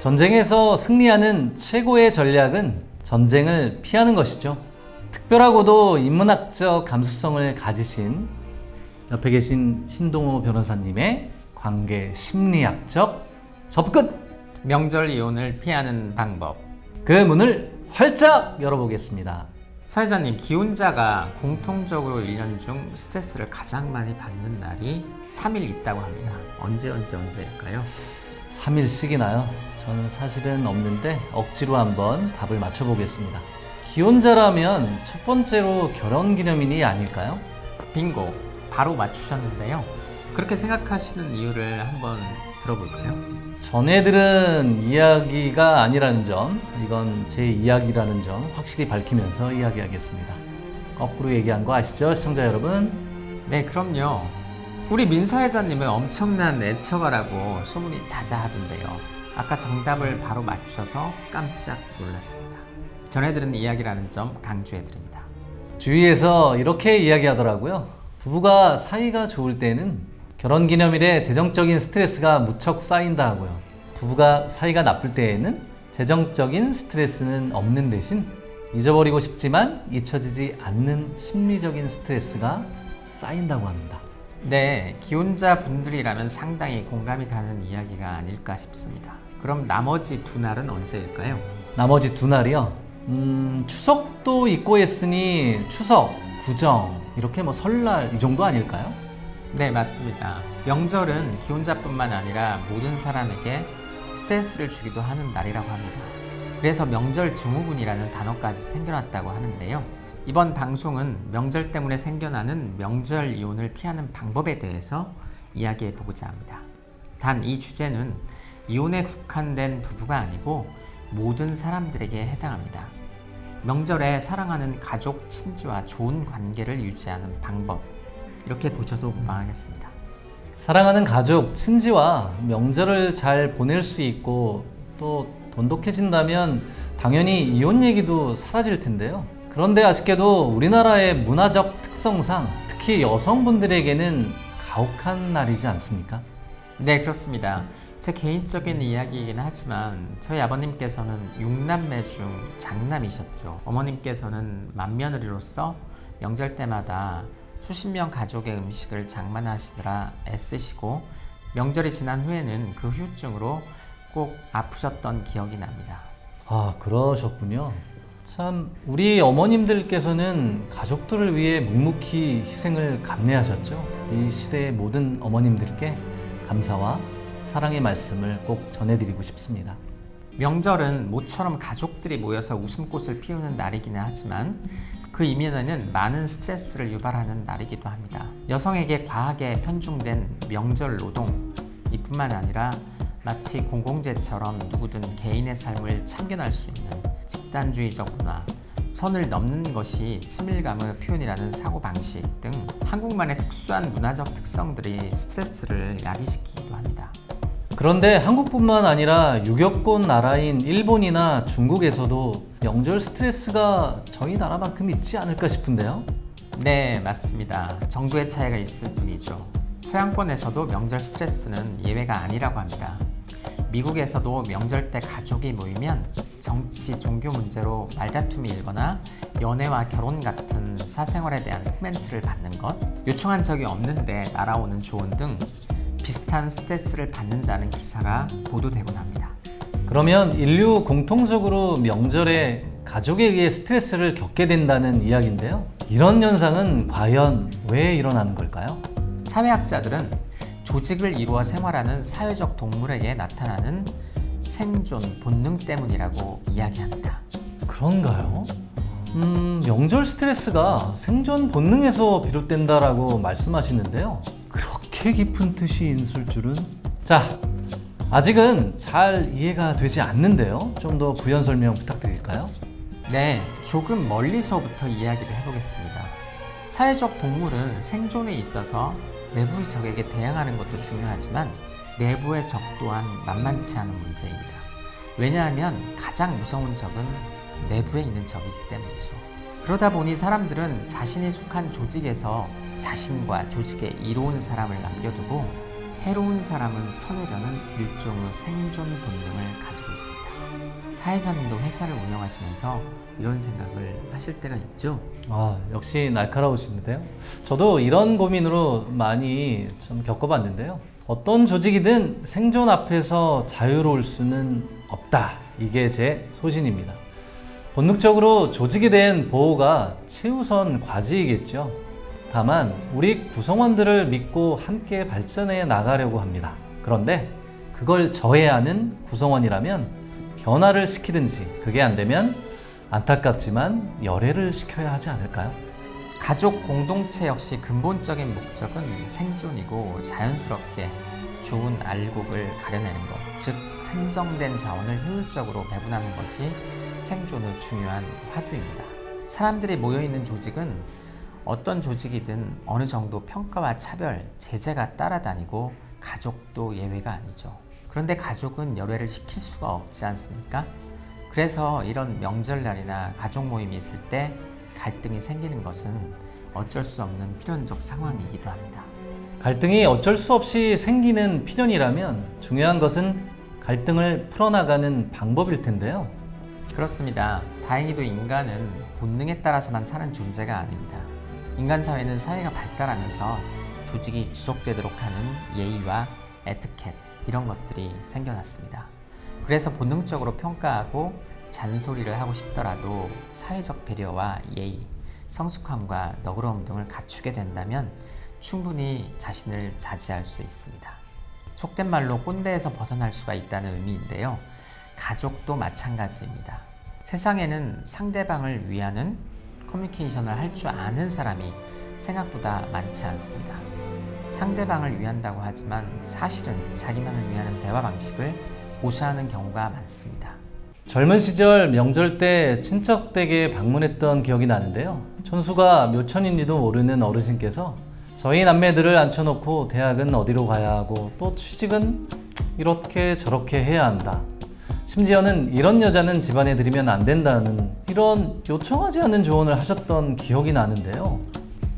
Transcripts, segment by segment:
전쟁에서 승리하는 최고의 전략은 전쟁을 피하는 것이죠. 특별하고도 인문학적 감수성을 가지신 옆에 계신 신동호 변호사님의 관계 심리학적 접근! 명절 이혼을 피하는 방법. 그 문을 활짝 열어보겠습니다. 사회자님, 기혼자가 공통적으로 1년 중 스트레스를 가장 많이 받는 날이 3일 있다고 합니다. 언제일까요? 3일씩이나요? 저는 사실은 없는데 억지로 한번 답을 맞춰보겠습니다. 기혼자라면 첫 번째로 결혼기념일이 아닐까요? 빙고! 바로 맞추셨는데요. 그렇게 생각하시는 이유를 한번 들어볼까요? 전해들은 이야기가 아니라는 점, 이건 제 이야기라는 점 확실히 밝히면서 이야기하겠습니다. 거꾸로 얘기한 거 아시죠, 시청자 여러분? 네, 그럼요. 우리 민서회장님은 엄청난 애처가라고 소문이 자자하던데요. 아까 정답을 바로 맞추셔서 깜짝 놀랐습니다. 전해들은 이야기라는 점 강조해드립니다. 주위에서 이렇게 이야기하더라고요. 부부가 사이가 좋을 때는 결혼기념일에 재정적인 스트레스가 무척 쌓인다 하고요. 부부가 사이가 나쁠 때에는 재정적인 스트레스는 없는 대신 잊어버리고 싶지만 잊혀지지 않는 심리적인 스트레스가 쌓인다고 합니다. 네, 기혼자 분들이라면 상당히 공감이 가는 이야기가 아닐까 싶습니다. 그럼 나머지 두 날은 언제일까요? 나머지 두 날이요? 추석도 있고 했으니 추석, 구정, 이렇게 뭐 설날 이 정도 아닐까요? 네, 맞습니다. 명절은 기혼자뿐만 아니라 모든 사람에게 스트레스를 주기도 하는 날이라고 합니다. 그래서 명절 증후군이라는 단어까지 생겨났다고 하는데요. 이번 방송은 명절 때문에 생겨나는 명절 이혼을 피하는 방법에 대해서 이야기해 보고자 합니다. 단 이 주제는 이혼에 국한된 부부가 아니고 모든 사람들에게 해당합니다. 명절에 사랑하는 가족, 친지와 좋은 관계를 유지하는 방법, 이렇게 보셔도 무방하겠습니다. 사랑하는 가족, 친지와 명절을 잘 보낼 수 있고 또 돈독해진다면 당연히 이혼 얘기도 사라질 텐데요. 그런데 아쉽게도 우리나라의 문화적 특성상 특히 여성분들에게는 가혹한 날이지 않습니까? 네, 그렇습니다. 제 개인적인 이야기이긴 하지만 저희 아버님께서는 6남매 중 장남이셨죠. 어머님께서는 맏며느리로서 명절 때마다 수십 명 가족의 음식을 장만하시느라 애쓰시고 명절이 지난 후에는 그 후유증으로 꼭 아프셨던 기억이 납니다. 아, 그러셨군요. 참, 우리 어머님들께서는 가족들을 위해 묵묵히 희생을 감내하셨죠. 이 시대의 모든 어머님들께 감사와 사랑의 말씀을 꼭 전해드리고 싶습니다. 명절은 모처럼 가족들이 모여서 웃음꽃을 피우는 날이기는 하지만 그 이면에는 많은 스트레스를 유발하는 날이기도 합니다. 여성에게 과하게 편중된 명절 노동 이뿐만 아니라 마치 공공재처럼 누구든 개인의 삶을 참견할 수 있는 집단주의적 문화, 선을 넘는 것이 친밀감의 표현이라는 사고방식 등 한국만의 특수한 문화적 특성들이 스트레스를 야기시키기도 합니다. 그런데 한국뿐만 아니라 유교권 나라인 일본이나 중국에서도 명절 스트레스가 저희 나라만큼 있지 않을까 싶은데요? 네, 맞습니다. 정도의 차이가 있을 뿐이죠. 서양권에서도 명절 스트레스는 예외가 아니라고 합니다. 미국에서도 명절 때 가족이 모이면 정치, 종교 문제로 말다툼이 일거나 연애와 결혼 같은 사생활에 대한 코멘트를 받는 것, 요청한 적이 없는데 날아오는 조언 등 비슷한 스트레스를 받는다는 기사가 보도되곤 합니다. 그러면 인류 공통적으로 명절에 가족에 의해 스트레스를 겪게 된다는 이야기인데요. 이런 현상은 과연 왜 일어나는 걸까요? 사회학자들은 조직을 이루어 생활하는 사회적 동물에게 나타나는 생존 본능 때문이라고 이야기합니다. 그런가요? 명절 스트레스가 생존 본능에서 비롯된다라고 말씀하시는데요. 그렇게 깊은 뜻이 있을 줄은. 자, 아직은 잘 이해가 되지 않는데요. 좀 더 부연 설명 부탁드릴까요? 네, 조금 멀리서부터 이야기를 해보겠습니다. 사회적 동물은 생존에 있어서 외부의 적에게 대항하는 것도 중요하지만 내부의 적 또한 만만치 않은 문제입니다. 왜냐하면 가장 무서운 적은 내부에 있는 적이기 때문이죠. 그러다 보니 사람들은 자신이 속한 조직에서 자신과 조직에 이로운 사람을 남겨두고 해로운 사람은 쳐내려는 일종의 생존 본능을 가지고 있습니다. 사회자님도 회사를 운영하시면서 이런 생각을 하실 때가 있죠? 역시 날카로우시는데요. 저도 이런 고민으로 많이 좀 겪어봤는데요. 어떤 조직이든 생존 앞에서 자유로울 수는 없다. 이게 제 소신입니다. 본능적으로 조직에 대한 보호가 최우선 과제이겠죠. 다만 우리 구성원들을 믿고 함께 발전해 나가려고 합니다. 그런데 그걸 저해하는 구성원이라면 변화를 시키든지, 그게 안 되면 안타깝지만 열애를 시켜야 하지 않을까요? 가족 공동체 역시 근본적인 목적은 생존이고 자연스럽게 좋은 알곡을 가려내는 것, 즉 한정된 자원을 효율적으로 배분하는 것이 생존의 중요한 화두입니다. 사람들이 모여있는 조직은 어떤 조직이든 어느 정도 평가와 차별, 제재가 따라다니고 가족도 예외가 아니죠. 그런데 가족은 열애를 시킬 수가 없지 않습니까? 그래서 이런 명절날이나 가족 모임이 있을 때 갈등이 생기는 것은 어쩔 수 없는 필연적 상황이기도 합니다. 갈등이 어쩔 수 없이 생기는 필연이라면 중요한 것은 갈등을 풀어나가는 방법일 텐데요. 그렇습니다. 다행히도 인간은 본능에 따라서만 사는 존재가 아닙니다. 인간 사회는 사회가 발달하면서 조직이 지속되도록 하는 예의와 에티켓, 이런 것들이 생겨났습니다. 그래서 본능적으로 평가하고 잔소리를 하고 싶더라도 사회적 배려와 예의, 성숙함과 너그러움 등을 갖추게 된다면 충분히 자신을 자제할 수 있습니다. 속된 말로 꼰대에서 벗어날 수가 있다는 의미인데요. 가족도 마찬가지입니다. 세상에는 상대방을 위하는 커뮤니케이션을 할 줄 아는 사람이 생각보다 많지 않습니다. 상대방을 위한다고 하지만 사실은 자기만을 위하는 대화 방식을 고수하는 경우가 많습니다. 젊은 시절 명절 때 친척 댁에 방문했던 기억이 나는데요. 촌수가 몇 천인지도 모르는 어르신께서 저희 남매들을 앉혀놓고 대학은 어디로 가야 하고 또 취직은 이렇게 저렇게 해야 한다. 심지어는 이런 여자는 집안에 들이면 안 된다는 이런 요청하지 않는 조언을 하셨던 기억이 나는데요.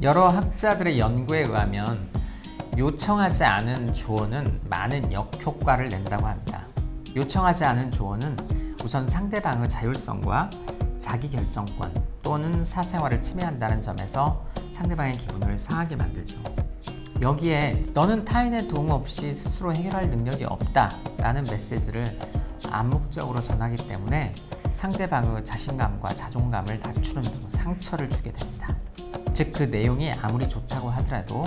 여러 학자들의 연구에 의하면 요청하지 않은 조언은 많은 역효과를 낸다고 합니다. 요청하지 않은 조언은 우선 상대방의 자율성과 자기결정권 또는 사생활을 침해한다는 점에서 상대방의 기분을 상하게 만들죠. 여기에 너는 타인의 도움 없이 스스로 해결할 능력이 없다 라는 메시지를 암묵적으로 전하기 때문에 상대방의 자신감과 자존감을 낮추는 등 상처를 주게 됩니다. 즉 그 내용이 아무리 좋다고 하더라도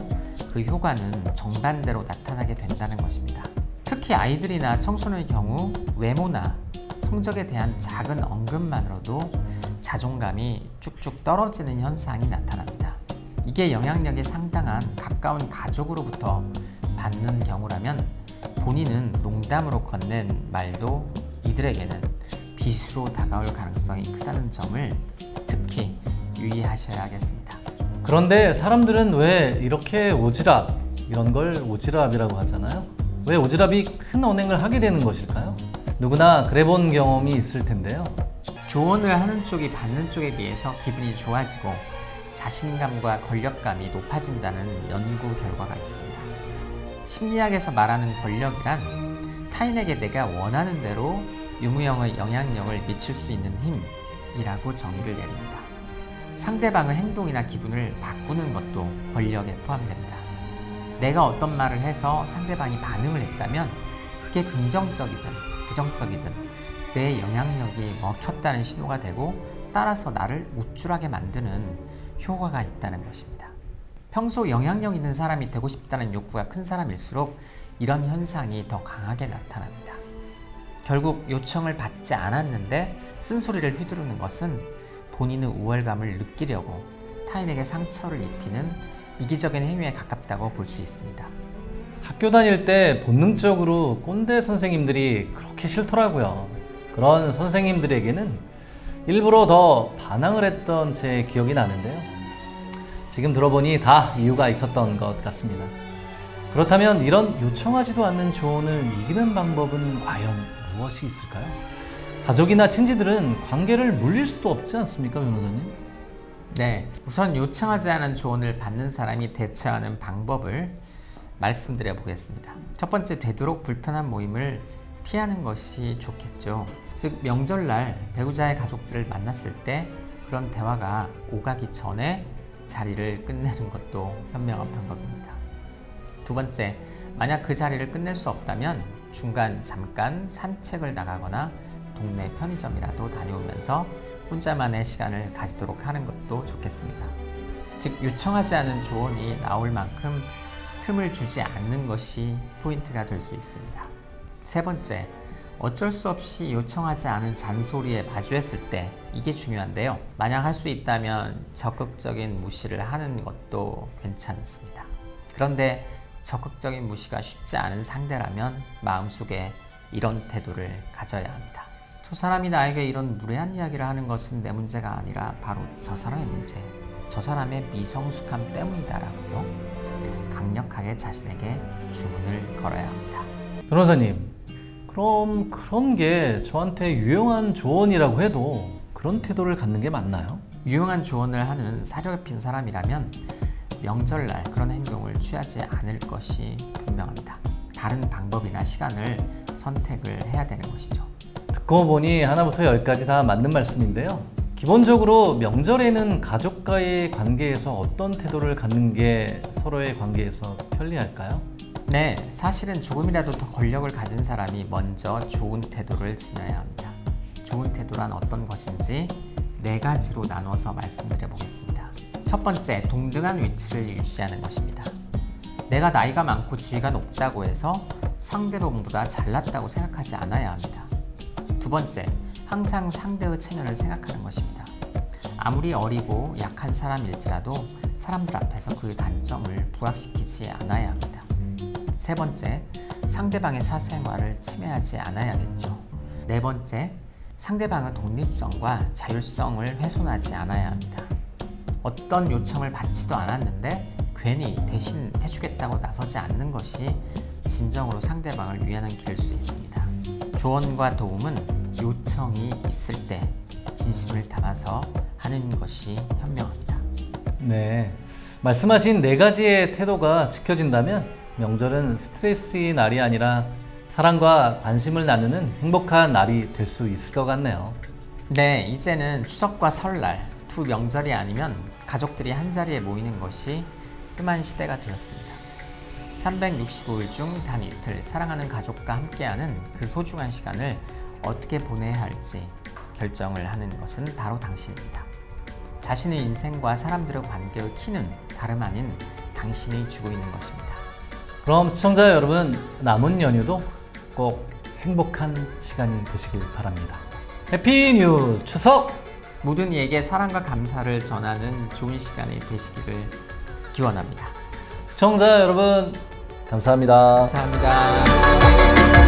그 효과는 정반대로 나타나게 된다는 것입니다. 특히 아이들이나 청소년의 경우 외모나 성적에 대한 작은 언급만으로도 자존감이 쭉쭉 떨어지는 현상이 나타납니다. 이게 영향력이 상당한 가까운 가족으로부터 받는 경우라면 본인은 농담으로 건넨 말도 이들에게는 비수로 다가올 가능성이 크다는 점을 특히 유의하셔야겠습니다. 그런데 사람들은 왜 이렇게 오지랖, 이런 걸 오지랖이라고 하잖아요. 왜 오지랖이 큰 언행을 하게 되는 것일까요? 누구나 그래 본 경험이 있을 텐데요. 조언을 하는 쪽이 받는 쪽에 비해서 기분이 좋아지고 자신감과 권력감이 높아진다는 연구 결과가 있습니다. 심리학에서 말하는 권력이란 타인에게 내가 원하는 대로 유무형의 영향력을 미칠 수 있는 힘이라고 정의를 내립니다. 상대방의 행동이나 기분을 바꾸는 것도 권력에 포함됩니다. 내가 어떤 말을 해서 상대방이 반응을 했다면 그게 긍정적이든 부정적이든 내 영향력이 먹혔다는 신호가 되고 따라서 나를 우쭐하게 만드는 효과가 있다는 것입니다. 평소 영향력 있는 사람이 되고 싶다는 욕구가 큰 사람일수록 이런 현상이 더 강하게 나타납니다. 결국 요청을 받지 않았는데 쓴소리를 휘두르는 것은 본인의 우월감을 느끼려고 타인에게 상처를 입히는 이기적인 행위에 가깝다고 볼 수 있습니다. 학교 다닐 때 본능적으로 꼰대 선생님들이 그렇게 싫더라고요. 그런 선생님들에게는 일부러 더 반항을 했던 제 기억이 나는데요. 지금 들어보니 다 이유가 있었던 것 같습니다. 그렇다면 이런 요청하지도 않는 조언을 이기는 방법은 과연 무엇이 있을까요? 가족이나 친지들은 관계를 물릴 수도 없지 않습니까, 변호사님? 네, 우선 요청하지 않은 조언을 받는 사람이 대처하는 방법을 말씀드려 보겠습니다. 첫 번째, 되도록 불편한 모임을 피하는 것이 좋겠죠. 즉, 명절날 배우자의 가족들을 만났을 때 그런 대화가 오가기 전에 자리를 끝내는 것도 현명한 방법입니다. 두 번째, 만약 그 자리를 끝낼 수 없다면 중간 잠깐 산책을 나가거나 동네 편의점이라도 다녀오면서 혼자만의 시간을 가지도록 하는 것도 좋겠습니다. 즉, 요청하지 않은 조언이 나올 만큼 틈을 주지 않는 것이 포인트가 될 수 있습니다. 세 번째, 어쩔 수 없이 요청하지 않은 잔소리에 마주했을 때, 이게 중요한데요. 만약 할 수 있다면 적극적인 무시를 하는 것도 괜찮습니다. 그런데 적극적인 무시가 쉽지 않은 상대라면 마음속에 이런 태도를 가져야 합니다. 저 사람이 나에게 이런 무례한 이야기를 하는 것은 내 문제가 아니라 바로 저 사람의 문제, 저 사람의 미성숙함 때문이다라고요. 강력하게 자신에게 주문을 걸어야 합니다. 변호사님, 그럼 그런 게 저한테 유용한 조언이라고 해도 그런 태도를 갖는 게 맞나요? 유용한 조언을 하는 사려 깊은 사람이라면 명절날 그런 행동을 취하지 않을 것이 분명합니다. 다른 방법이나 시간을 선택을 해야 되는 것이죠. 듣고 보니 하나부터 열까지 다 맞는 말씀인데요. 기본적으로 명절에는 가족과의 관계에서 어떤 태도를 갖는 게 서로의 관계에서 편리할까요? 네, 사실은 조금이라도 더 권력을 가진 사람이 먼저 좋은 태도를 지녀야 합니다. 좋은 태도란 어떤 것인지 4가지로 나눠서 말씀드려 보겠습니다. 첫 번째, 동등한 위치를 유지하는 것입니다. 내가 나이가 많고 지위가 높다고 해서 상대방보다 잘났다고 생각하지 않아야 합니다. 두 번째, 항상 상대의 체면을 생각하는 것입니다. 아무리 어리고 약한 사람일지라도 사람들 앞에서 그 단점을 부각시키지 않아야 합니다. 세 번째, 상대방의 사생활을 침해하지 않아야겠죠. 네 번째, 상대방의 독립성과 자율성을 훼손하지 않아야 합니다. 어떤 요청을 받지도 않았는데 괜히 대신 해주겠다고 나서지 않는 것이 진정으로 상대방을 위하는 길일 수 있습니다. 조언과 도움은 요청이 있을 때 진심을 담아서 하는 것이 현명합니다. 네, 말씀하신 4가지의 태도가 지켜진다면 명절은 스트레스의 날이 아니라 사랑과 관심을 나누는 행복한 날이 될 수 있을 것 같네요. 네, 이제는 추석과 설날 두 명절이 아니면 가족들이 한자리에 모이는 것이 흠한 시대가 되었습니다. 365일 중 단 이틀 사랑하는 가족과 함께하는 그 소중한 시간을 어떻게 보내야 할지 결정을 하는 것은 바로 당신입니다. 자신의 인생과 사람들의 관계의 키는 다름 아닌 당신이 주고 있는 것입니다. 그럼 시청자 여러분, 남은 연휴도 꼭 행복한 시간이 되시길 바랍니다. 해피 뉴 추석! 모든 이에게 사랑과 감사를 전하는 좋은 시간이 되시기를 기원합니다. 시청자 여러분, 감사합니다. 감사합니다.